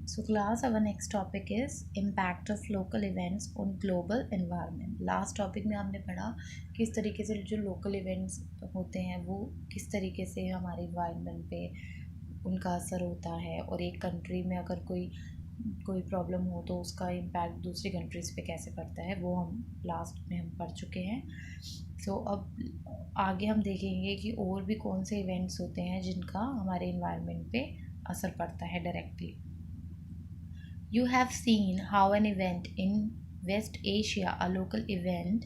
So class, our next topic is impact of local events on global environment. Last topic में हमने पढ़ा किस तरीके से जो लोकल इवेंट्स होते हैं वो किस तरीके से हमारे इन्वायरमेंट पे उनका असर होता है, और एक कंट्री में अगर कोई कोई प्रॉब्लम हो तो उसका इम्पैक्ट दूसरी कंट्रीज़ पे कैसे पड़ता है, वो हम लास्ट में हम पढ़ चुके हैं। सो अब आगे हम देखेंगे कि और भी कौन से इवेंट्स होते हैं जिनका हमारे इन्वायरमेंट पे असर पड़ता है directly. You have seen how an event in West Asia, a local event,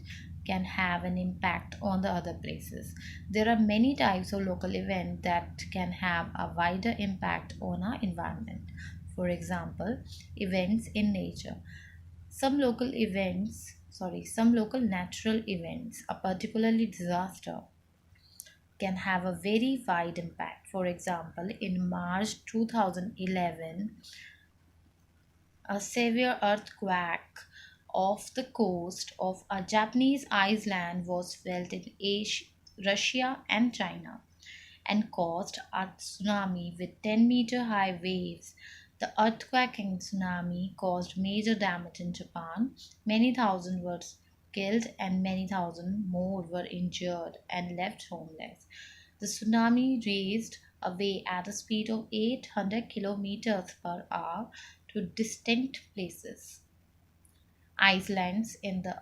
can have an impact on the other places. There are many types of local events that can have a wider impact on our environment. For example, events in nature. Some local natural events, a particularly disaster, can have a very wide impact. For example, in March 2011, a severe earthquake off the coast of a Japanese island was felt in Asia, Russia and China, and caused a tsunami with 10-meter high waves. The earthquake and tsunami caused major damage in Japan. Many thousand were killed and many thousand more were injured and left homeless. The tsunami raced away at a speed of 800 kilometers per hour to distant places. Islands in the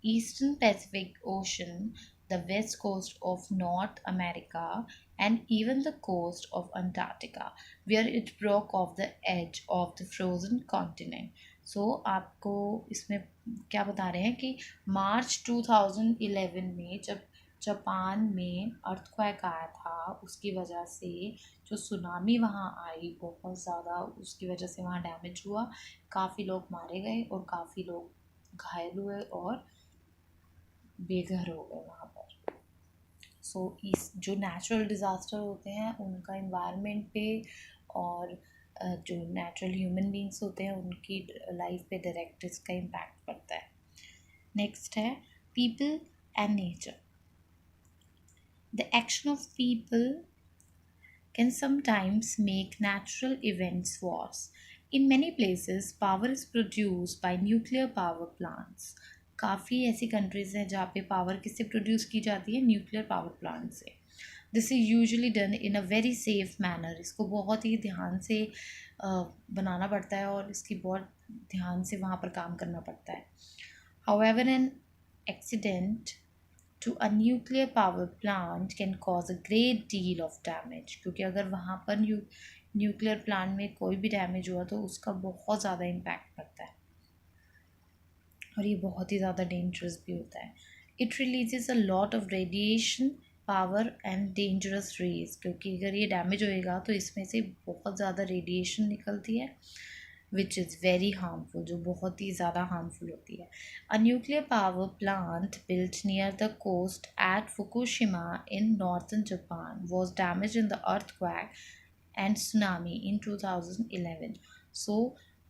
eastern Pacific Ocean, the west coast of North America, and even the coast of Antarctica, where it broke off the edge of the frozen continent. So आपको इसमें क्या बता रहे हैं कि मार्च 2011 में जब Japan में अर्थक्वेक आया था, उसकी वजह से जो सुनामी वहाँ आई बहुत ज़्यादा, उसकी वजह से वहाँ डैमेज हुआ, काफ़ी लोग मारे गए और काफ़ी लोग घायल हुए और बेघर हो गए वहाँ पर। सो इस जो नेचुरल डिज़ास्टर होते हैं उनका इन्वायरमेंट पे और जो नेचुरल ह्यूमन बींग्स होते हैं उनकी लाइफ पे डायरेक्ट इसका इम्पैक्ट पड़ता है। नेक्स्ट है people and nature. The action of people can sometimes make natural events worse. In many places, power is produced by nuclear power plants. काफ़ी ऐसी कंट्रीज़ हैं जहाँ पे पावर किससे प्रोड्यूस की जाती है, न्यूक्लियर पावर प्लांट से। This is usually done in a very safe manner. इसको बहुत ही ध्यान से बनाना पड़ता है और इसकी बहुत ध्यान से वहाँ पर काम करना पड़ता है। However, an accident to a nuclear power plant can cause a great deal of damage, क्योंकि अगर वहाँ पर न्यूक्लियर प्लांट में कोई भी डैमेज हुआ तो उसका बहुत ज़्यादा इम्पैक्ट पड़ता है और ये बहुत ही ज़्यादा डेंजरस भी होता है। It releases a lot of radiation power and dangerous rays, क्योंकि अगर ये डैमेज होएगा तो इसमें से बहुत ज़्यादा रेडिएशन निकलती है which is very harmful, जो बहुत ही ज़्यादा harmful होती है। A nuclear power plant built near the coast at Fukushima in northern Japan was damaged in the earthquake and tsunami in 2011. So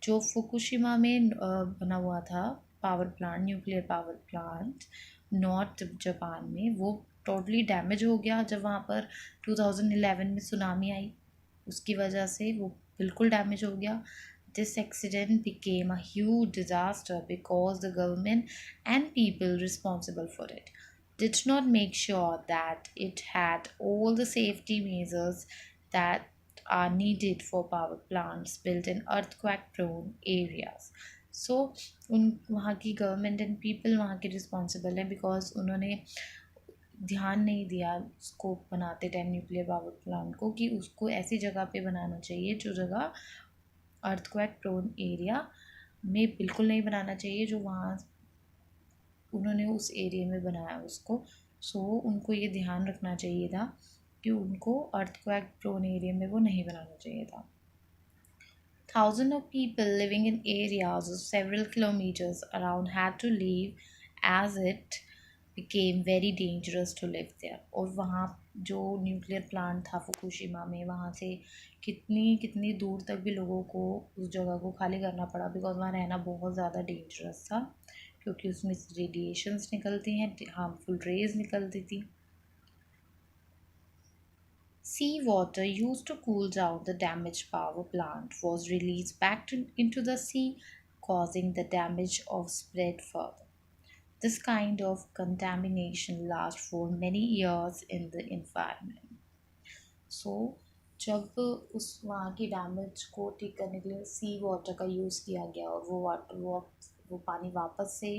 जो फुकुशिमा में बना हुआ था power plant, nuclear power plant north Japan में, वो totally damage हो गया जब वहाँ पर 2011 में सुनामी आई। उसकी वजह से वो बिल्कुल डैमेज हो गया। This accident became a huge disaster because the government and people responsible for it did not make sure that it had all the safety measures that are needed for power plants built in earthquake prone areas. So उन वहाँ की government and people वहाँ के responsible हैं because उन्होंने ध्यान नहीं दिया उसको बनाते टाइम न्यूक्लियर पावर प्लांट को कि उसको ऐसी जगह पे बनाना चाहिए जो जगह अर्थक्वेक प्रोन एरिया में बिल्कुल नहीं बनाना चाहिए, जो वहाँ उन्होंने उस एरिया में बनाया उसको। सो उनको ये ध्यान रखना चाहिए था कि उनको अर्थक्वेक प्रोन एरिया में वो नहीं बनाना चाहिए था। Thousands of people living in areas of several kilometers around had to leave as it became very dangerous to live there. और वहाँ जो न्यूक्लियर प्लांट था फुकुशिमा में, वहाँ से कितनी कितनी दूर तक भी लोगों को उस जगह को खाली करना पड़ा बिकॉज वहाँ रहना बहुत ज़्यादा डेंजरस था, क्योंकि उसमें रेडिएशंस निकलती हैं, हार्मफुल रेज निकलती थी। Sea water used to cool down the damaged power plant was released back into the sea, causing the damage of spread further. This kind of contamination lasts for many years in the environment. सो जब उस वहाँ की damage को ठीक करने के लिए सी water का यूज़ किया गया और वो पानी वापस से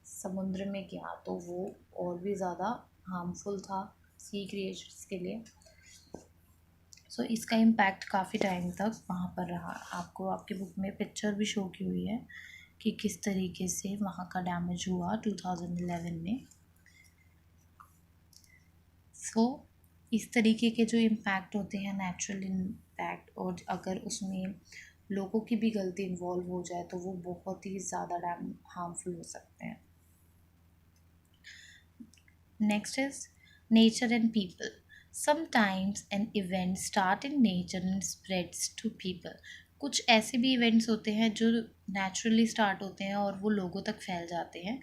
समुद्र में गया तो वो और भी ज़्यादा हार्मफुल था सी क्रिएचर्स के लिए। सो इसका इम्पैक्ट काफ़ी टाइम तक वहाँ पर रहा। आपको आपकी बुक में पिक्चर भी शो की हुई है कि किस तरीके से वहाँ का डैमेज हुआ 2011 में। सो इस तरीके के जो इम्पैक्ट होते हैं नेचुरल इम्पैक्ट, और अगर उसमें लोगों की भी गलती इन्वॉल्व हो जाए तो वो बहुत ही ज़्यादा हार्मफुल हो सकते हैं। Next is nature and people. Sometimes an event start in nature and spreads to people. कुछ ऐसे भी इवेंट्स होते हैं जो नेचुरली स्टार्ट होते हैं और वो लोगों तक फैल जाते हैं।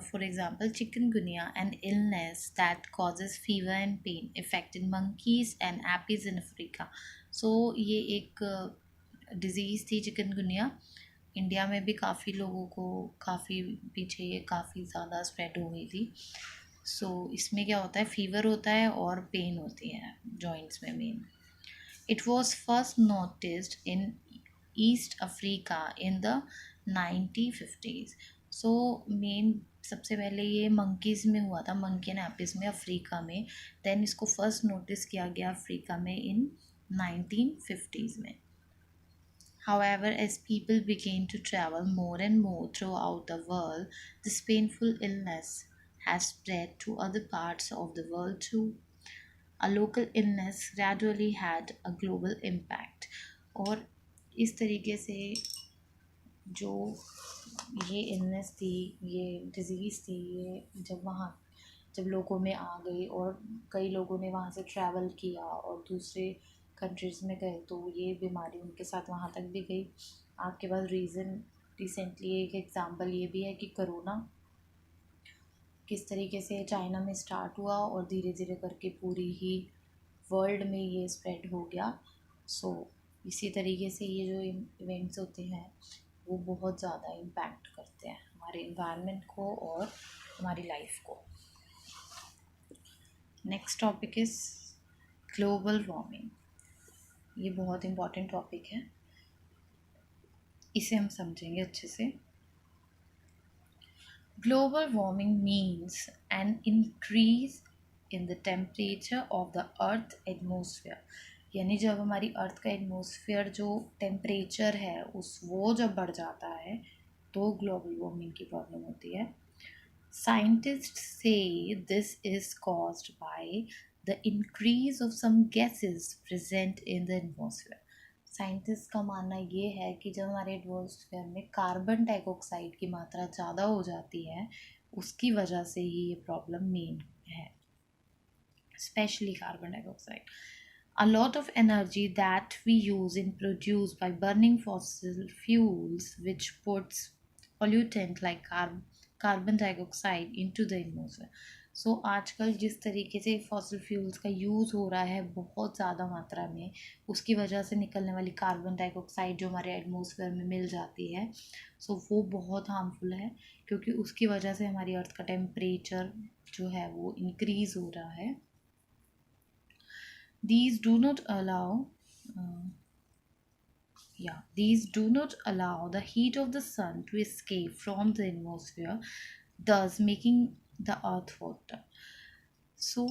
For example, chikungunya, an illness that causes fever and pain, affecting monkeys and apis in Africa. So ये एक डिज़ीज़ थी चिकनगुनिया। इंडिया में भी काफ़ी लोगों को काफ़ी पीछे ये काफ़ी ज़्यादा स्प्रेड हो गई थी। सो इसमें क्या होता है, फीवर होता है और पेन होती है जॉइंट्स में main. It was first noticed in east Africa in the 1950s। So main सबसे पहले ये मंकीज़ में हुआ था, मंकी एंड एपिस में अफ्रीका में। देन इसको फर्स्ट नोटिस किया गया अफ्रीका में इन 1950s में। However, as people began to travel more and more throughout the world, this painful illness has spread to other parts of the world too. A local illness gradually had a global impact. और इस तरीके से जो ये illness थी, ये disease थी, ये जब लोगों में आ गई और कई लोगों ने वहाँ से ट्रैवल किया और दूसरे कंट्रीज़ में गए तो ये बीमारी उनके साथ वहाँ तक भी गई। आपके पास रिसेंटली एक एग्ज़ाम्पल ये भी है कि कोरोना किस तरीके से चाइना में स्टार्ट हुआ और धीरे धीरे करके पूरी ही वर्ल्ड में ये स्प्रेड हो गया। सो इसी तरीके से ये जो इवेंट्स होते हैं वो बहुत ज़्यादा इम्पैक्ट करते हैं हमारे इन्वायरमेंट को और हमारी लाइफ को। Next topic is global warming. ये बहुत इम्पॉर्टेंट टॉपिक है, इसे हम समझेंगे अच्छे से। Global warming means an increase in the temperature of the earth atmosphere। यानी जब हमारी अर्थ का एटमॉस्फेयर जो टेम्परेचर है वो जब बढ़ जाता है तो ग्लोबल वार्मिंग की प्रॉब्लम होती है। Scientists say this is caused by the increase of some gases present in the atmosphere। Scientist का मानना ये है कि जब हमारे एटमॉस्फेयर में कार्बन डाइऑक्साइड की मात्रा ज़्यादा हो जाती है उसकी वजह से ही ये प्रॉब्लम मेन है, specially carbon dioxide. A lot of energy that we use in produce by burning fossil fuels which puts pollutant like carbon dioxide into the atmosphere। सो आजकल जिस तरीके से फॉसिल फ्यूल्स का यूज़ हो रहा है बहुत ज़्यादा मात्रा में, उसकी वजह से निकलने वाली कार्बन डाइऑक्साइड जो हमारे एटमॉस्फेयर में मिल जाती है सो वो बहुत हार्मफुल है, क्योंकि उसकी वजह से हमारी अर्थ का टेम्परेचर जो है वो इंक्रीज़ हो रहा है। These do not allow the heat of the sun to escape from the atmosphere, thus making the earth hotter। So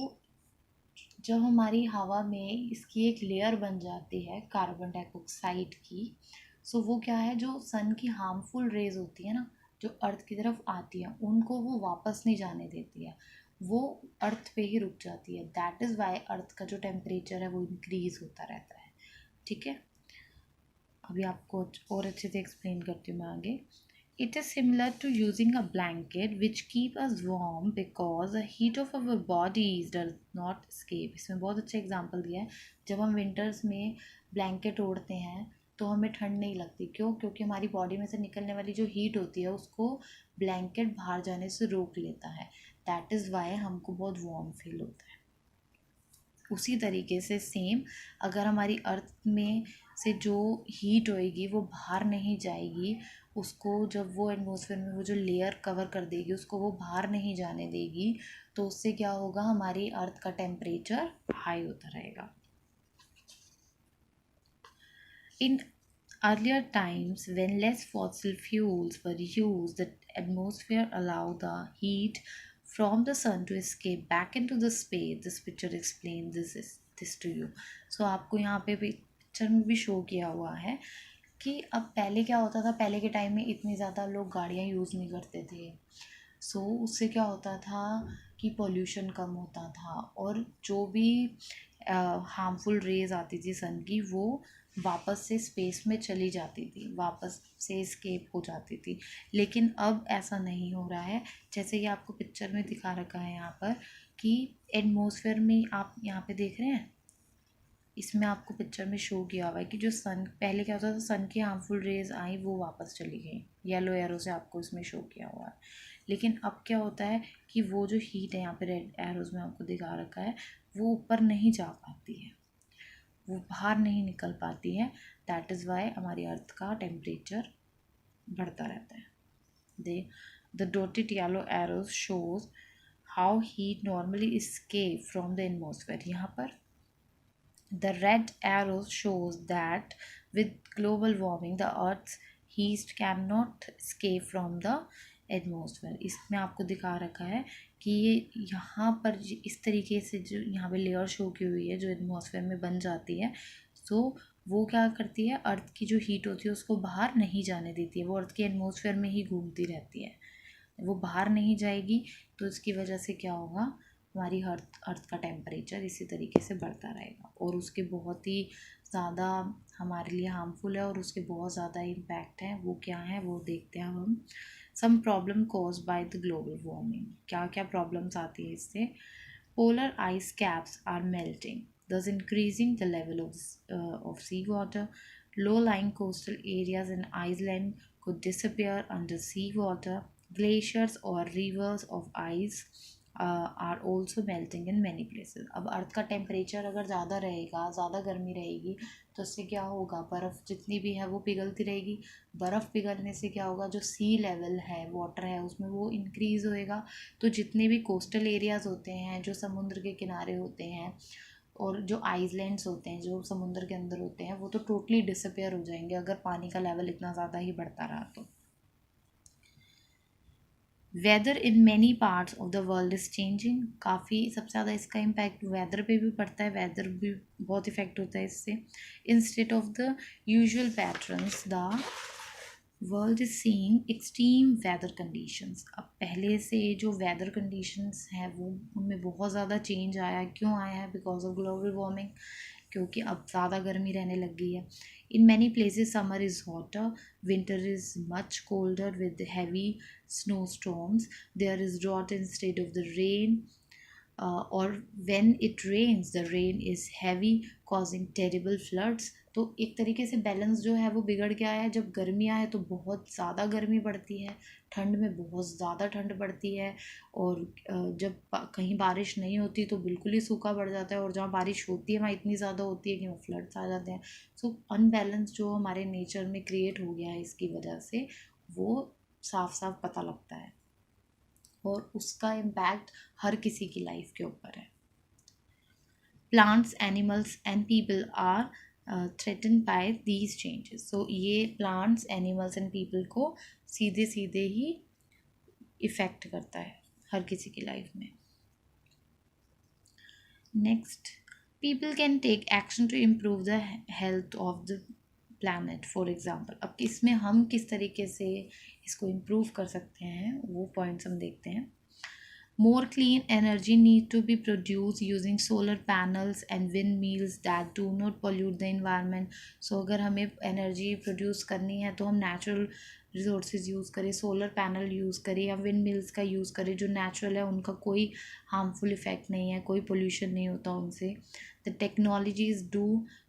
जब हमारी हवा में इसकी एक लेयर बन जाती है कार्बन डाइऑक्साइड की, सो वो क्या है, जो सन की हार्मफुल रेज होती है ना जो अर्थ की तरफ आती है उनको वो वापस नहीं जाने देती है, वो अर्थ पे ही रुक जाती है। दैट इज़ वाई अर्थ का जो टेम्परेचर है वो इंक्रीज़ होता रहता है। ठीक है, अभी आपको और अच्छे से एक्सप्लेन करती हूँ मैं आगे। It is similar to using a blanket which keep us warm because the heat of our bodies does not escape। इसमें बहुत अच्छा एग्जांपल दिया है, जब हम विंटर्स में ब्लैंकेट ओढ़ते हैं तो हमें ठंड नहीं लगती। क्यों? क्योंकि हमारी बॉडी में से निकलने वाली जो हीट होती है उसको ब्लैंकेट बाहर जाने से रोक लेता है। दैट इज़ वाई हमको बहुत वार्म फील होता है। उसी तरीके से सेम, अगर हमारी अर्थ में से जो हीट होएगी वो बाहर नहीं जाएगी, उसको जब वो एटमॉस्फेयर में वो जो लेयर कवर कर देगी उसको वो बाहर नहीं जाने देगी, तो उससे क्या होगा, हमारी अर्थ का टेम्परेचर हाई होता रहेगा. In earlier times, when less fossil fuels were used, the atmosphere allowed the heat from the sun to escape back into the space. This picture explains this to you. So आपको यहाँ पे picture में भी show किया हुआ है कि अब पहले क्या होता था, पहले के टाइम में इतनी ज़्यादा लोग गाड़ियाँ यूज़ नहीं करते थे. उससे क्या होता था कि पोल्यूशन कम होता था, और जो भी हार्मफुल रेज आती थी सन की वो वापस से स्पेस में चली जाती थी, वापस से स्केप हो जाती थी. लेकिन अब ऐसा नहीं हो रहा है. जैसे कि आपको पिक्चर में दिखा रखा है यहाँ पर कि एटमॉस्फेयर में आप यहाँ पे देख रहे हैं, इसमें आपको पिक्चर में शो किया हुआ है कि जो सन, पहले क्या होता था, सन की हार्मफुल रेज आई वो वापस चली गई, येलो एरो से आपको इसमें शो किया हुआ है. लेकिन अब क्या होता है कि वो जो हीट है यहाँ पे रेड एरोज में आपको दिखा रखा है, वो ऊपर नहीं जा पाती है, वो बाहर नहीं निकल पाती है. दैट इज़ वाई हमारी अर्थ का टेम्परेचर बढ़ता रहता है. They the dotted yellow arrows shows how heat normally escape from the atmosphere. यहाँ पर the red arrow shows that with global warming, the Earth's heat cannot escape from the atmosphere. इसमें आपको दिखा रखा है कि ये यहाँ पर इस तरीके से जो यहाँ पे लेयर शो की हुई है जो एटमॉस्फेयर में बन जाती है, सो वो क्या करती है, अर्थ की जो हीट होती है उसको बाहर नहीं जाने देती है, वो अर्थ के एटमॉस्फेयर में ही घूमती रहती है, वो बाहर नहीं जाएगी. तो इसकी वजह से क्या होगा, हमारी अर्थ का टेम्परेचर इसी तरीके से बढ़ता रहेगा, और उसके बहुत ही ज़्यादा हमारे लिए हार्मफुल है, और उसके बहुत ज़्यादा इम्पैक्ट हैं. वो क्या है वो देखते हैं हम. Some problem cause by the global warming. क्या क्या प्रॉब्लम्स आती है इससे. Polar ice caps are melting, thus increasing the level of sea water. Low-lying coastal areas in Iceland could disappear under sea water. Glaciers or rivers of ice are also melting in many places. अब अर्थ का temperature अगर ज़्यादा रहेगा, ज़्यादा गर्मी रहेगी, तो उससे क्या होगा, बर्फ़ जितनी भी है वो पिघलती रहेगी. बर्फ़ पिघलने से क्या होगा, जो सी लेवल है, वाटर है उसमें वो इंक्रीज़ होएगा. तो जितने भी कोस्टल एरियाज़ होते हैं, जो समुद्र के किनारे होते हैं, और जो आइसलैंड्स होते हैं जो समुद्र के अंदर होते हैं, वो तो टोटली डिसअपेयर हो जाएंगे अगर पानी का लेवल इतना ज़्यादा ही बढ़ता रहा तो. Weather in many parts of the world is changing. काफ़ी सबसे ज़्यादा इसका इम्पैक्ट वेदर पे भी पड़ता है, वेदर भी बहुत इफेक्ट होता है इससे. Instead of the usual patterns, the world is seeing extreme weather conditions. अब पहले से जो वेदर कंडीशंस हैं वो उनमें बहुत ज़्यादा चेंज आया है. क्यों आया है, बिकॉज ऑफ ग्लोबल वार्मिंग, क्योंकि अब ज़्यादा गर्मी रहने लग गई है. In many places summer is hotter, winter is much colder with heavy snow storms. There is drought instead of the rain, और when it rains the rain is heavy causing terrible floods. तो एक तरीके से balance जो है वो बिगड़ गया है. जब गर्मियाँ है तो बहुत ज़्यादा गर्मी पड़ती है, ठंड में बहुत ज़्यादा ठंड पड़ती है, और जब कहीं बारिश नहीं होती तो बिल्कुल ही सूखा पड़ जाता है, और जहाँ बारिश होती है वहाँ इतनी ज़्यादा होती है कि वहाँ फ्लड्स आ जाते हैं. सो अनबैलेंस जो हमारे नेचर में क्रिएट हो गया है इसकी वजह से, वो साफ साफ पता लगता है, और उसका इम्पैक्ट हर किसी की लाइफ के ऊपर है. Plants, animals and people are threaten by these changes. So ये प्लांट्स, एनिमल्स एंड पीपल को सीधे सीधे ही इफ़ेक्ट करता है हर किसी की लाइफ में. Next, people can take action to improve the health of the planet. For example, अब इसमें हम किस तरीके से इसको इम्प्रूव कर सकते हैं वो पॉइंट्स हम देखते हैं. More clean energy need to be produced using solar panels and windmills that do not pollute the environment. So अगर हमें एनर्जी प्रोड्यूस करनी है तो हम नेचुरल रिसोर्सेज यूज़ करें, सोलर पैनल यूज़ करें या विंड मिल्स का यूज़ करें जो नेचुरल है, उनका कोई हार्मफुल इफ़ेक्ट नहीं है, कोई पोल्यूशन नहीं होता उनसे. The technologies to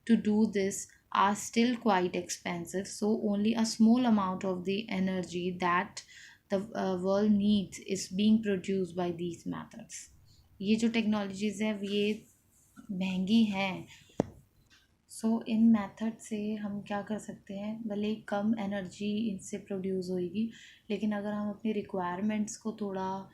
do this are still quite expensive, so only a small amount of the energy that the world needs is being produced by these methods. ये जो टेक्नोलॉजीज़ है ये महंगी हैं। सो इन मेथड से हम क्या कर सकते हैं, भले ही कम एनर्जी इनसे प्रोड्यूस होएगी, लेकिन अगर हम अपनी रिक्वायरमेंट्स को थोड़ा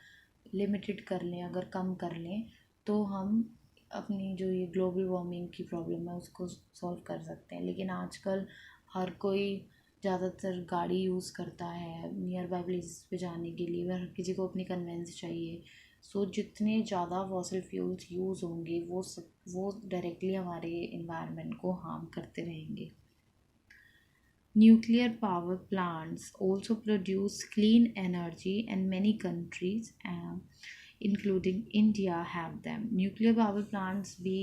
लिमिटेड कर लें, अगर कम कर लें, तो हम अपनी जो ये ग्लोबल वार्मिंग की प्रॉब्लम है उसको सॉल्व कर सकते हैं। लेकिन आजकल हर कोई ज़्यादातर गाड़ी यूज़ करता है नियर बाई प्लेसेस पे जाने के लिए, हर किसी को अपनी कन्वेंस चाहिए। सो जितने ज़्यादा फॉसिल फ्यूल्स यूज़ होंगे वो डायरेक्टली हमारे इन्वायरमेंट को हार्म करते रहेंगे। Nuclear power plants also produce clean energy, and many countries, including India, have them. Nuclear power plants भी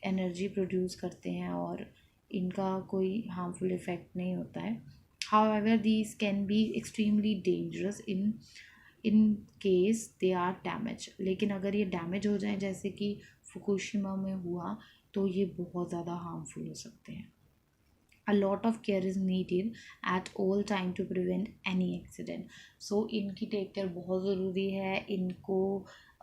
एनर्जी प्रोड्यूस करते हैं और इनका कोई हार्मफुल इफ़ेक्ट नहीं होता है। However, these can be extremely dangerous in case they are damaged. लेकिन अगर ये डैमेज हो जाए जैसे कि फुकुशिमा में हुआ, तो ये बहुत ज़्यादा हार्मफुल हो सकते हैं। A lot of care is needed at all time to prevent any accident. So इनकी टेक केयर बहुत ज़रूरी है। इनको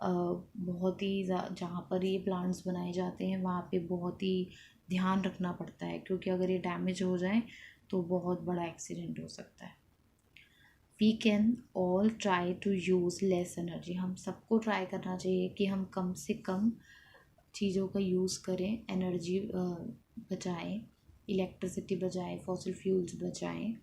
बहुत ही जहाँ पर ये प्लांट्स बनाए जाते हैं वहाँ पे बहुत ही ध्यान रखना पड़ता है, क्योंकि अगर ये डैमेज हो जाए तो बहुत बड़ा एक्सीडेंट हो सकता है। We can all try to use less energy. हम सबको ट्राई करना चाहिए कि हम कम से कम चीज़ों का यूज़ करें, एनर्जी बचाएं, इलेक्ट्रिसिटी बचाएं, फॉसिल फ्यूल्स बचाएं।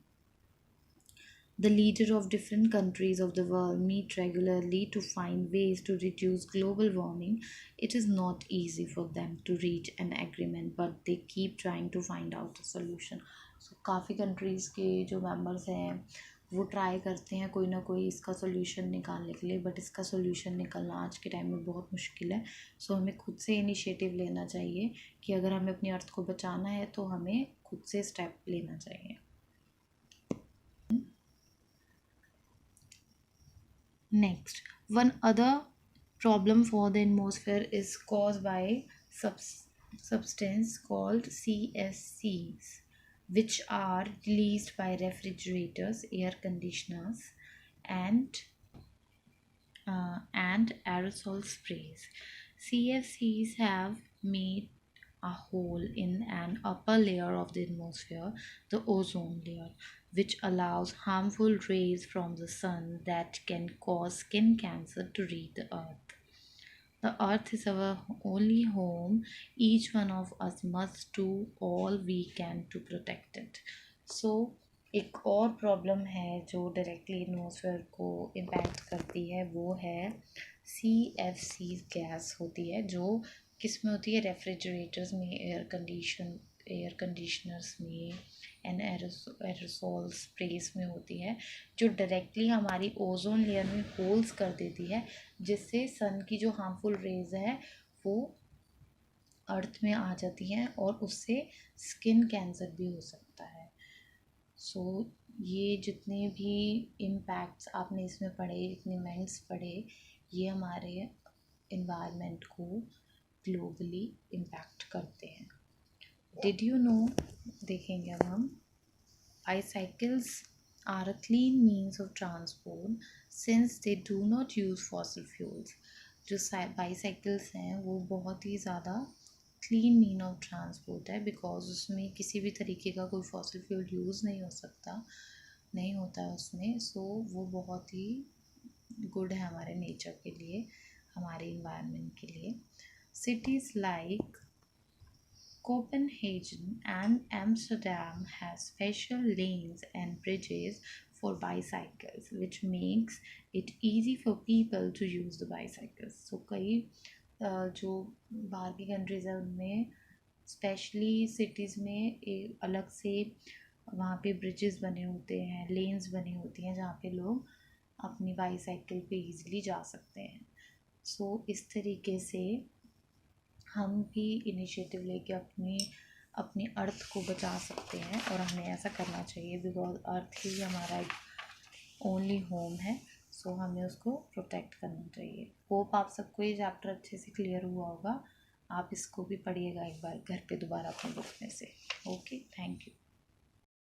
The leaders of different countries of the world meet regularly to find ways to reduce global warming. It is not easy for them to reach an agreement, but they keep trying to find out a solution. So काफ़ी countries के जो members हैं वो try करते हैं कोई ना कोई इसका सोल्यूशन निकालने के लिए, बट इसका सोल्यूशन निकलना आज के टाइम में बहुत मुश्किल है। सो हमें खुद से इनिशिएटिव लेना चाहिए कि अगर हमें अपनी अर्थ को बचाना है तो हमें खुद से स्टेप लेना चाहिए। Next, one other problem for the atmosphere is caused by substance called CFCs, which are released by refrigerators, air conditioners, and aerosol sprays. CFCs have made a hole in an upper layer of the atmosphere, the ozone layer, which allows harmful rays from the sun that can cause skin cancer to reach the earth. The earth is our only home. Each one of us must do all we can to protect it. So एक और problem है जो directly atmosphere को impact करती है, वो है CFC gas होती है, जो किस में होती है, रेफ्रिजरेटर्स में, एयर कंडीशनर्स में एंड एरोसोल स्प्रेस में होती है, जो डायरेक्टली हमारी ओजोन लेयर में होल्स कर देती है, जिससे सन की जो हार्मफुल रेज है वो अर्थ में आ जाती हैं और उससे स्किन कैंसर भी हो सकता है। सो ये जितने भी इम्पैक्ट्स आपने इसमें पढ़े, इक्विपमेंट्स पढ़े, ये हमारे इन्वायरमेंट को ग्लोबली इम्पैक्ट करते हैं। डिड यू नो, देखेंगे अब हम, bicycles are a clean means of transport since they do not use fossil fuels. जो बाईसाइकिल्स हैं वो बहुत ही ज़्यादा क्लीन मीन ऑफ ट्रांसपोर्ट है, बिकॉज उसमें किसी भी तरीके का कोई फॉसिल फ्यूल यूज़ नहीं होता है उसमें। सो वो बहुत ही गुड है हमारे नेचर के लिए, हमारे इन्वायरमेंट के लिए। Cities like Copenhagen and Amsterdam have special lanes and bridges for bicycles, which makes it easy for people to use the bicycles. So कई जो बाहर की कंट्रीज़ है उनमें स्पेशली सिटीज़ में एक अलग से वहाँ पे ब्रिजेस बने होते हैं, लेन्स बनी होती हैं, जहाँ पे लोग अपनी बाईसाइकिल पे इजीली जा सकते हैं। सो इस तरीके से हम भी इनिशिएटिव लेके अपनी अर्थ को बचा सकते हैं, और हमें ऐसा करना चाहिए बिकॉज अर्थ ही हमारा एक ओनली होम है। सो हमें उसको प्रोटेक्ट करना चाहिए। होप आप सबको ये चैप्टर अच्छे से क्लियर हुआ होगा। आप इसको भी पढ़िएगा एक बार घर पे दोबारा अपने बुक में से। Okay, thank you.